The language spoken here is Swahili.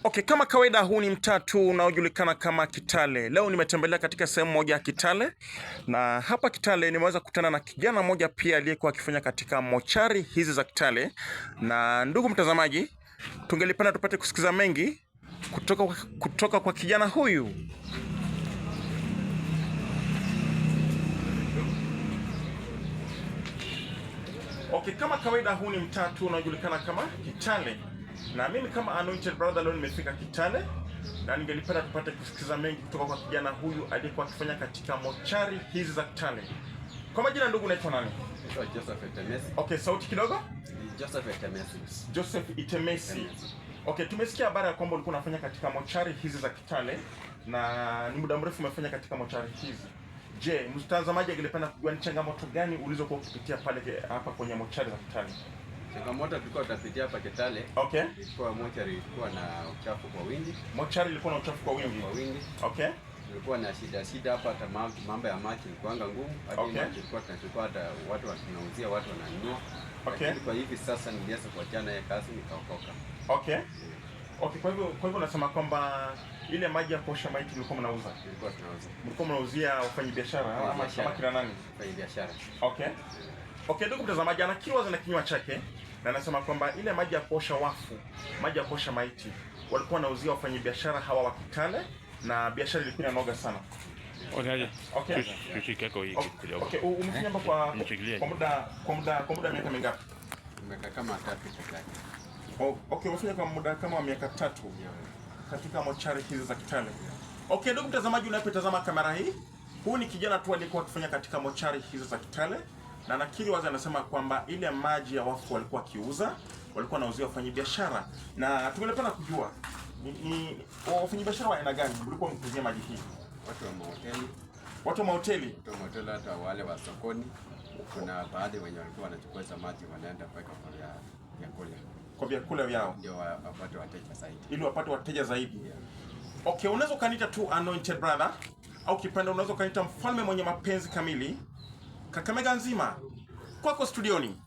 Okay, kama kawaida huu ni mtatu unaojulikana kama Kitale. Leo nimetembelea katika sehemu moja ya Kitale, na hapa Kitale nimeweza kukutana na kijana mmoja pia aliyekuwa akifanya katika mochari hizi za Kitale. Na ndugu mtazamaji, tungelipenda tupate kusikiza mengi kutoka kwa kijana huyu. Okay, kama kawaida huu ni mtatu unaojulikana kama Kitale. Na mimi kama Anointed Brother leo nimefika Kitale na ningelipenda tupate kusikiza mengi kutoka kwa kijana huyu aliyekuwa akifanya katika mochari hizi za Kitale. Kwa majina ndugu, unaitwa nani? Joseph Itemesi. Okay, sauti kidogo. Joseph Itemesi. Joseph Itemesi. Okay, tumesikia habari ya kwamba ulikuwa unafanya katika mochari hizi za Kitale na ni muda mrefu umefanya katika mochari hizi. Je, mtazamaji angelipenda kujua ni changamoto gani ulizokuwa ukipitia pale hapa kwenye mochari za Kitale? Changamoto tulikuwa tunapitia hapa Kitale. Okay. Ilikuwa mochari ilikuwa na uchafu kwa wingi. Mochari ilikuwa na uchafu kwa wingi. Okay. Ilikuwa na shida hapa, hata mambo ya maji ilikuwa ngumu. Hadi maji ilikuwa tunachukua, hata watu wanauzia, watu wananunua. Okay. Kwa hivi sasa nilianza kuachana na kazi nikaokoka. Okay. Okay, kwa hivyo unasema kwamba ile maji ya kuosha maiti mlikuwa mnauza? Tulikuwa tunauza. Mlikuwa mnauzia wafanyabiashara ama kina nani? Wafanyabiashara. Okay. Okay, ndugu mtazamaji, ana kiwaza na kinywa chake na anasema kwamba ile maji ya kuosha wafu, maji ya kuosha maiti walikuwa wanauzia wafanyabiashara hawa wa Kitale na biashara ilikuwa inanoga sana. Okay. Okay. Okay, umefanya hapa kwa muda miaka mingapi? Miaka kama 3 pekee yake. Okay, umefanya kwa muda kama miaka 3 katika mochari hizi za Kitale. Okay, ndugu mtazamaji, unapotazama kamera hii, huu ni kijana tu aliyekuwa akifanya katika mochari hizi za Kitale na nakiri wazi anasema kwamba ile maji ya wafu walikuwa kiuza, walikuwa wanauzia wafanyabiashara. Na tungelependa kujua ni wafanyabiashara wa aina gani mlikuwa mkuzia maji hii? Watu wa mahoteli. Watu wa mahoteli? Watu wa mahoteli, hata wale wa sokoni. Kuna baadhi wenye walikuwa wanachukua hizo maji wanaenda kuweka kwa vyakula. Kwa vyakula vyao? Ndio wapate wateja zaidi. Ili wapate wateja zaidi. Yeah. Okay, unaweza kaniita tu Anointed Brother au kipenda unaweza kaniita mfalme mwenye mapenzi kamili. Kakamega nzima kwako studioni.